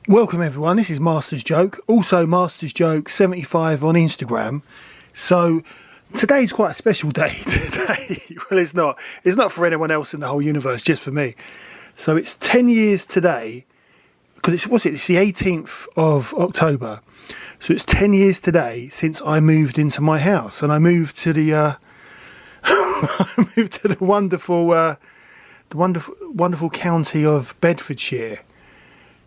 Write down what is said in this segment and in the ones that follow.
Welcome everyone, this is Master's Joke, also Master's Joke 75 on Instagram. So today's quite a special day today. Well, it's not for anyone else in the whole universe, just for me. So it's 10 years today, because it's the 18th of October. So it's 10 years today since I moved into my house, and I moved to the I moved to the wonderful county of Bedfordshire.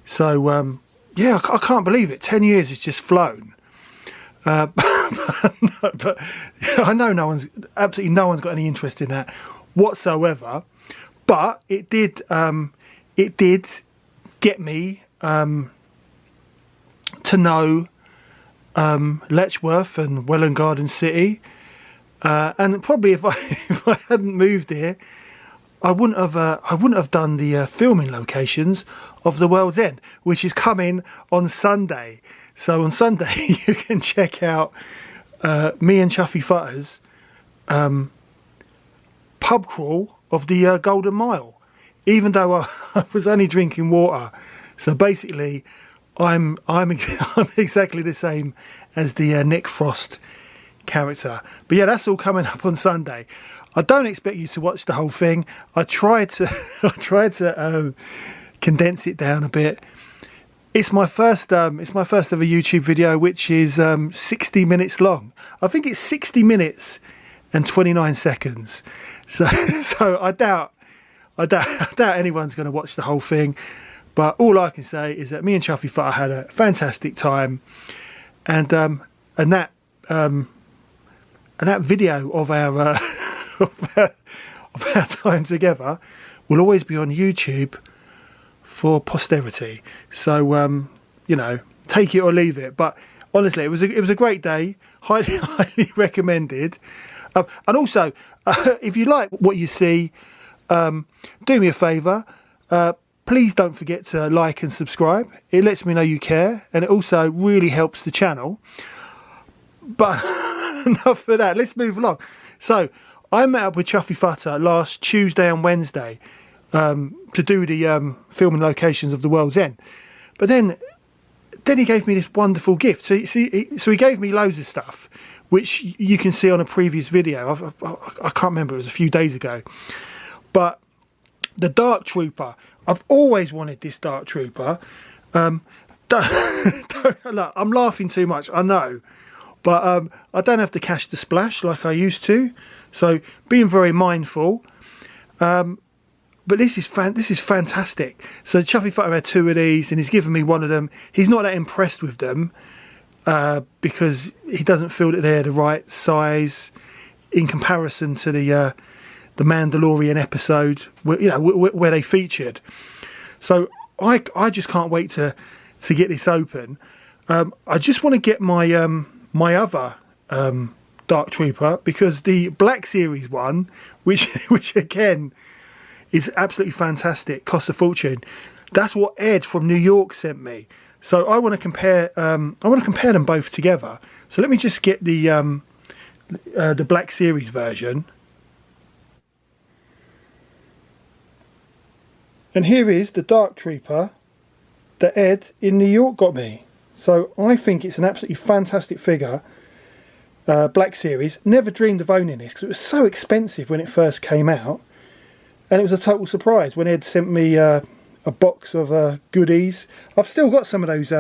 So, yeah, I can't believe it. 10 years has just flown. But I know absolutely no one's got any interest in that whatsoever. But it did get me to know Letchworth and Welwyn Garden City. And probably if I hadn't moved here, I wouldn't have done the filming locations of The World's End, which is coming on Sunday. So on Sunday you can check out me and Chuffy Futter's pub crawl of the Golden Mile, even though I was only drinking water. So basically, I'm exactly the same as the Nick Frost character. But yeah, that's all coming up on Sunday. I don't expect you to watch the whole thing. I tried to condense it down a bit. It's my first ever YouTube video, which is 60 minutes long. I think it's 60 minutes and 29 seconds. So I doubt anyone's going to watch the whole thing. But all I can say is that me and Chuffy Futter had a fantastic time, and that video of our of our time together will always be on YouTube for posterity. So you know, take it or leave it. But honestly, it was a great day. Highly recommended. And also, if you like what you see, do me a favour. Please don't forget to like and subscribe. It lets me know you care, and it also really helps the channel. But enough for that. Let's move along. So I met up with Chuffy Futter last Tuesday and Wednesday to do the filming locations of The World's End. But then he gave me this wonderful gift. So he gave me loads of stuff, which you can see on a previous video. I can't remember, it was a few days ago. But the Dark Trooper, I've always wanted this Dark Trooper. Look, I'm laughing too much, I know. But I don't have to cash the splash like I used to. So being very mindful. But this is fantastic. So Chuffy Futter had two of these, and he's given me one of them. He's not that impressed with them because he doesn't feel that they're the right size in comparison to the Mandalorian episode where they featured. So I just can't wait to get this open. I just want to get my my other Dark Trooper, because the Black Series one, which again is absolutely fantastic, costs a fortune. That's what Ed from New York sent me. So I want to compare. Them both together. So let me just get the Black Series version. And here is the Dark Trooper that Ed in New York got me. So I think it's an absolutely fantastic figure. Black Series. Never dreamed of owning this because it was so expensive when it first came out, and it was a total surprise when Ed sent me a box of goodies. I've still got some of those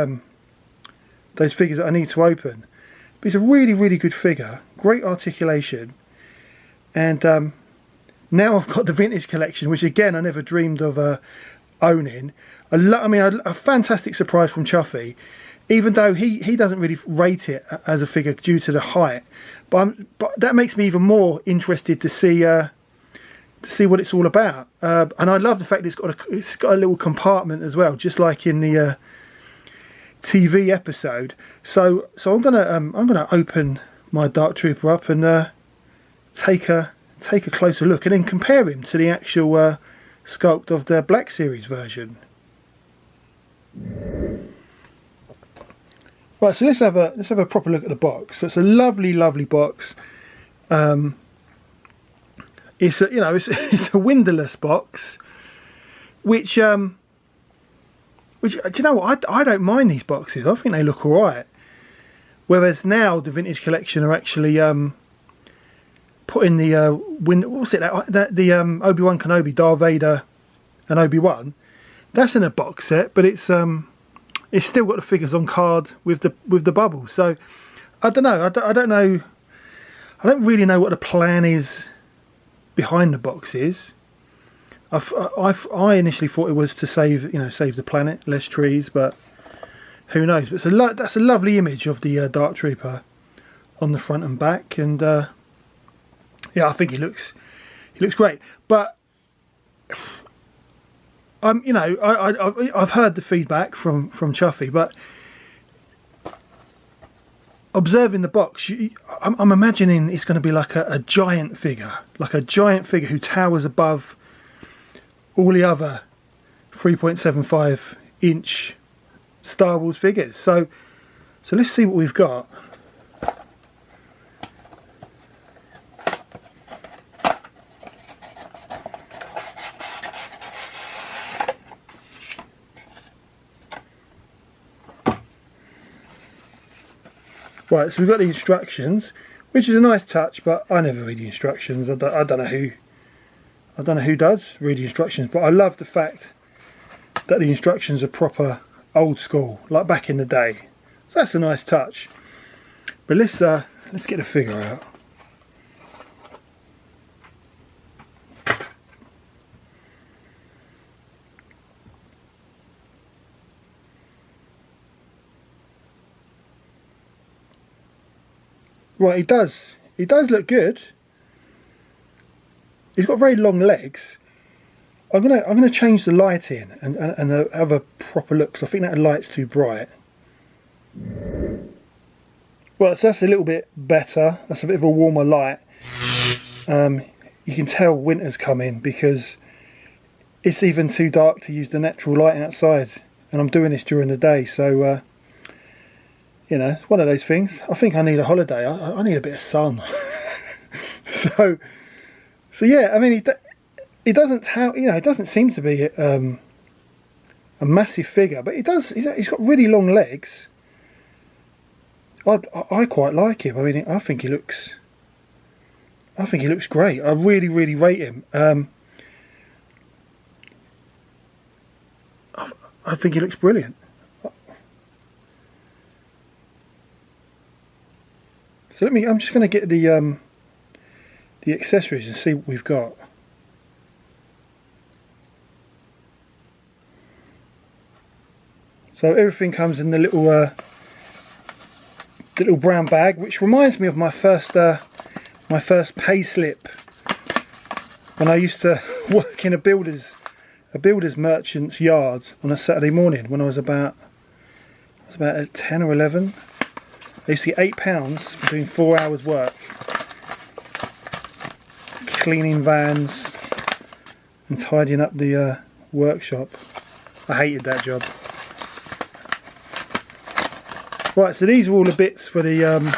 figures that I need to open. But it's a really, really good figure. Great articulation. And now I've got the vintage collection, which again I never dreamed of owning. A fantastic surprise from Chuffy. Even though he doesn't really rate it as a figure due to the height, but that makes me even more interested to see what it's all about. And I love the fact it's got a little compartment as well, just like in the TV episode. So I'm gonna open my Dark Trooper up and take a closer look, and then compare him to the actual sculpt of the Black Series version. Right, so let's have a proper look at the box. So it's a lovely, lovely box. It's a windowless box, which Which, do you know what? I don't mind these boxes. I think they look alright. Whereas now the Vintage Collection are actually putting the what's it? The Obi-Wan Kenobi, Darth Vader, and Obi-Wan. That's in a box set, but it's still got the figures on card with the bubble. So I don't know. I don't know. I don't really know what the plan is behind the boxes. I initially thought it was to save the planet, less trees, but who knows? But that's a lovely image of the Dark Trooper on the front and back, and yeah, I think he looks great. But I've heard the feedback from Chuffy, but observing the box, I'm imagining it's going to be like a giant figure, who towers above all the other 3.75 inch Star Wars figures. So let's see what we've got. Right, so we've got the instructions, which is a nice touch, but I never read the instructions. I don't know who does read the instructions, but I love the fact that the instructions are proper old school, like back in the day. So that's a nice touch. But let's get the figure out. Right, he does look good. He's got very long legs. I'm gonna change the lighting and have a proper look, because I think that light's too bright. Right, so that's a little bit better. That's a bit of a warmer light. You can tell winter's coming because it's even too dark to use the natural light outside, and I'm doing this during the day, so it's one of those things. I think I need a holiday. I need a bit of sun. so yeah, I mean, it doesn't seem to be a massive figure, but he's got really long legs. I quite like him. I mean, I think he looks great. I really, really rate him. I think he looks brilliant. So I'm just going to get the accessories and see what we've got. So everything comes in the little brown bag, which reminds me of my first pay slip when I used to work in a builder's merchant's yard on a Saturday morning when I was about 10 or 11. I used to get £8 for doing 4 hours work, cleaning vans and tidying up the workshop. I hated that job. Right, so these are all the bits for the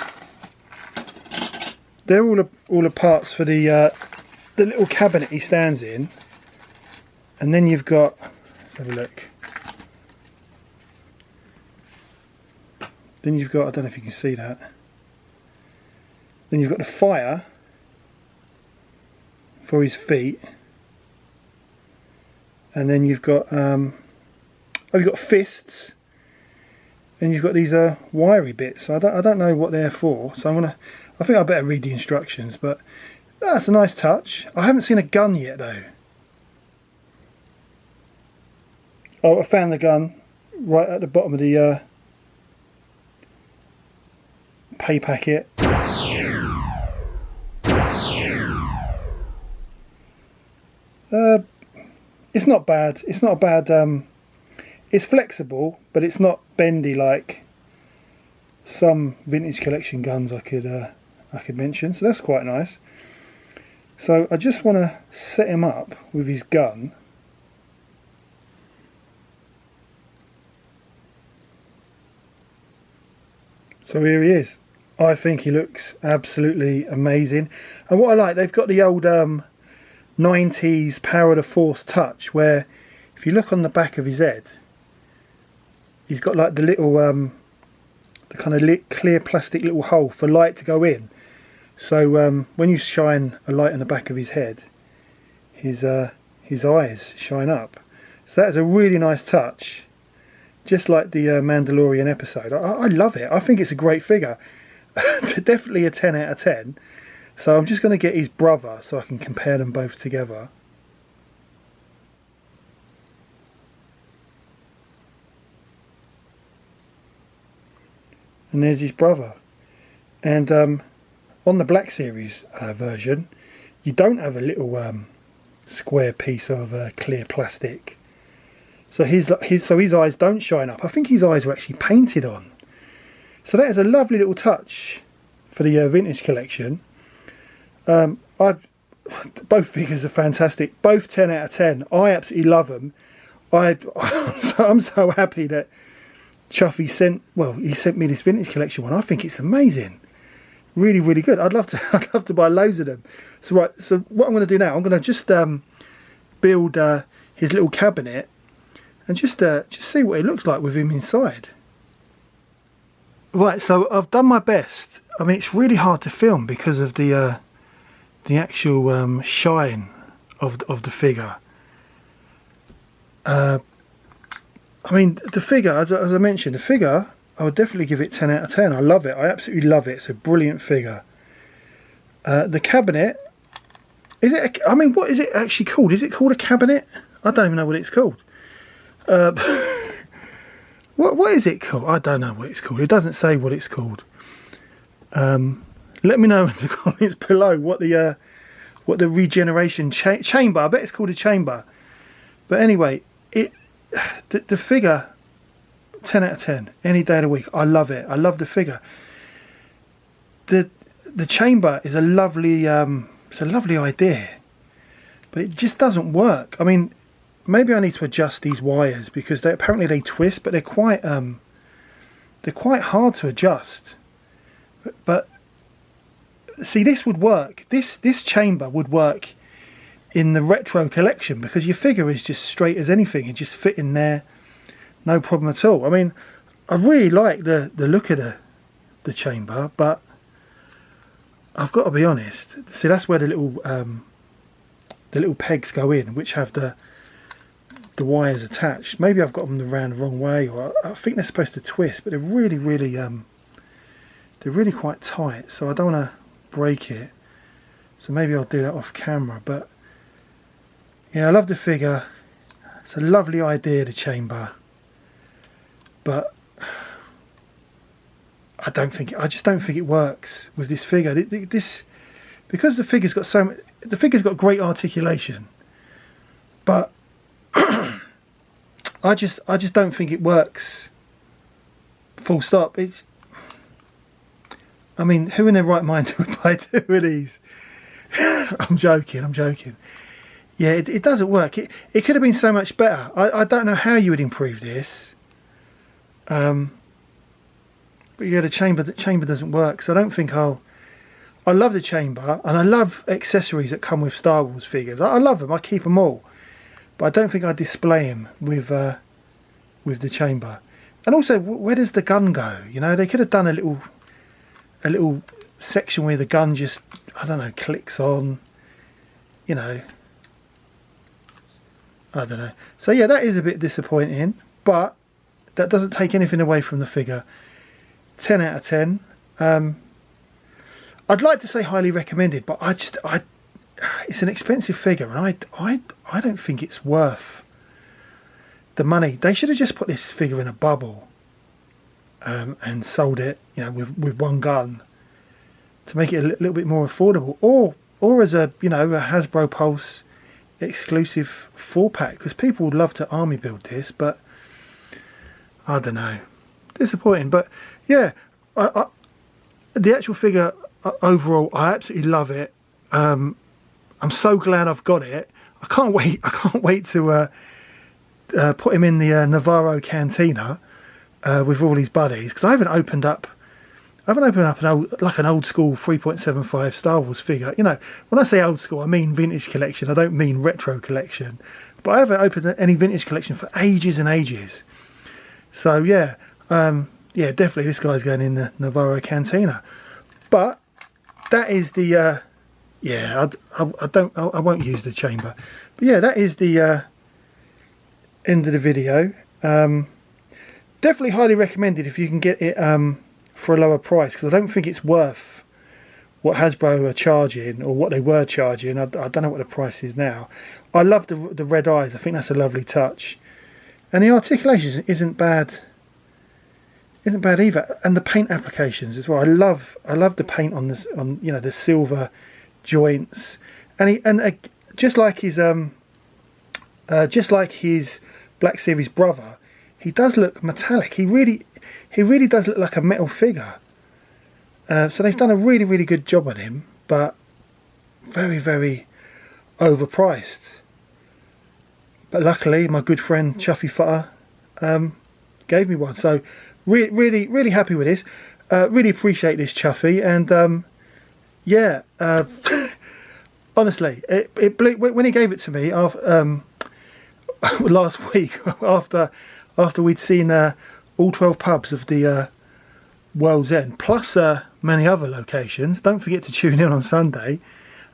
they're all the parts for the little cabinet he stands in, and then you've got, let's have a look. Then you've got, I don't know if you can see that. Then you've got the fire for his feet, and then you've got you've got fists, and you've got these wiry bits. So I don't know what they're for. So I think I better read the instructions. But that's a nice touch. I haven't seen a gun yet though. Oh, I found the gun right at the bottom of the pay packet. It's not bad. It's not bad. It's flexible, but it's not bendy like some Vintage Collection guns I could mention. So that's quite nice. So I just want to set him up with his gun. So here he is. I think he looks absolutely amazing. And what I like, they've got the old 90s Power of the Force touch, where if you look on the back of his head, he's got like the little the kind of clear plastic little hole for light to go in. So when you shine a light on the back of his head, his eyes shine up. So that is a really nice touch, just like the Mandalorian episode. I love it. I think it's a great figure. Definitely a 10 out of 10. So I'm just going to get his brother so I can compare them both together. And there's his brother. And on the Black Series version, you don't have a little square piece of clear plastic. So his eyes don't shine up. I think his eyes were actually painted on. So that is a lovely little touch for the vintage collection. Both figures are fantastic. Both 10 out of 10. I absolutely love them. I'm so happy that Chuffy sent me this vintage collection one. I think it's amazing. Really, really good. I'd love to buy loads of them. So what I'm going to do now, I'm going to just build his little cabinet and just see what it looks like with him inside. Right, so I've done my best. I mean, it's really hard to film because of the actual shine of the figure. I mean, the figure, as I mentioned, the figure, I would definitely give it 10 out of 10. I love it. I absolutely love it. It's a brilliant figure. The cabinet, I mean, what is it actually called? Is it called a cabinet? I don't even know what it's called. What is it called? I don't know what it's called. It doesn't say what it's called. Let me know in the comments below what the regeneration chamber. I bet it's called a chamber. But anyway, the figure, 10 out of 10 any day of the week. I love it. I love the figure. The chamber is a lovely it's a lovely idea, but it just doesn't work. I mean, maybe I need to adjust these wires because apparently they twist, but they're quite hard to adjust. But see, this would work. This chamber would work in the retro collection because your figure is just straight as anything. It just fit in there, no problem at all. I mean, I really like the look of the chamber, but I've got to be honest. See, that's where the little pegs go in, which have the wires attached. Maybe I've got them around the wrong way, or I think they're supposed to twist, but they're really quite tight. So I don't want to break it. So maybe I'll do that off camera. But yeah, I love the figure. It's a lovely idea, the chamber. But I just don't think it works with this figure. Because the figure's got great articulation, but I just don't think it works. Full stop. I mean, who in their right mind would buy two of these? I'm joking. Yeah, it doesn't work. It could have been so much better. I don't know how you would improve this. But yeah, the chamber doesn't work. So I don't think I love the chamber, and I love accessories that come with Star Wars figures. I love them. I keep them all. But I don't think I display them with the chamber. And also, where does the gun go? You know, they could have done a little section where the gun just, I don't know, clicks on. You know, I don't know. So yeah, that is a bit disappointing, but that doesn't take anything away from the figure. 10 out of 10. I'd like to say highly recommended, but it's an expensive figure, and I don't think it's worth the money. They should have just put this figure in a bubble and sold it, you know, with one gun to make it a little bit more affordable, or as a, you know, a Hasbro Pulse exclusive 4-pack, because people would love to army build this, but I don't know, disappointing. But yeah, the actual figure overall, I absolutely love it. I'm so glad I've got it. I can't wait to put him in the Navarro Cantina with all his buddies, because I haven't opened up an old school 3.75 Star Wars figure. You know, when I say old school, I mean vintage collection. I don't mean retro collection. But I haven't opened any vintage collection for ages and ages. So yeah, yeah, definitely this guy's going in the Navarro Cantina. But that is the yeah, I won't use the chamber. But yeah, that is the end of the video. Definitely highly recommended if you can get it for a lower price, because I don't think it's worth what Hasbro are charging, or what they were charging. I don't know what the price is now. I love the red eyes. I think that's a lovely touch, and the articulation isn't bad. Isn't bad either, and the paint applications as well. I love the paint on this, on the silver joints, and just like his Black Series brother, he does look metallic. He really does look like a metal figure. So they've done a really good job on him, but very overpriced. But luckily, my good friend Chuffy Futter gave me one, so really happy with this. Really appreciate this, Chuffy, and yeah, honestly, it blew, when he gave it to me after, last week after we'd seen all 12 pubs of the World's End, plus many other locations. Don't forget to tune in on Sunday.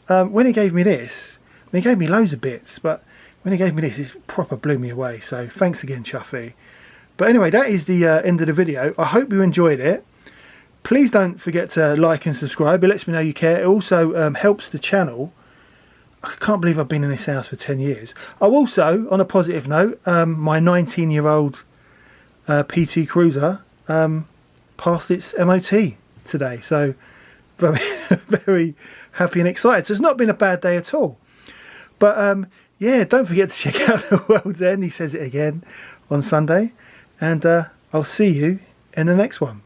When he gave me this, he gave me loads of bits, but when he gave me this, it proper blew me away. So thanks again, Chuffy. But anyway, that is the end of the video. I hope you enjoyed it. Please don't forget to like and subscribe. It lets me know you care. It also helps the channel. I can't believe I've been in this house for 10 years. Oh, also, on a positive note, my 19-year-old PT Cruiser passed its MOT today. So very happy and excited. So it's not been a bad day at all. But yeah, don't forget to check out the World's End. He says it again on Sunday. And I'll see you in the next one.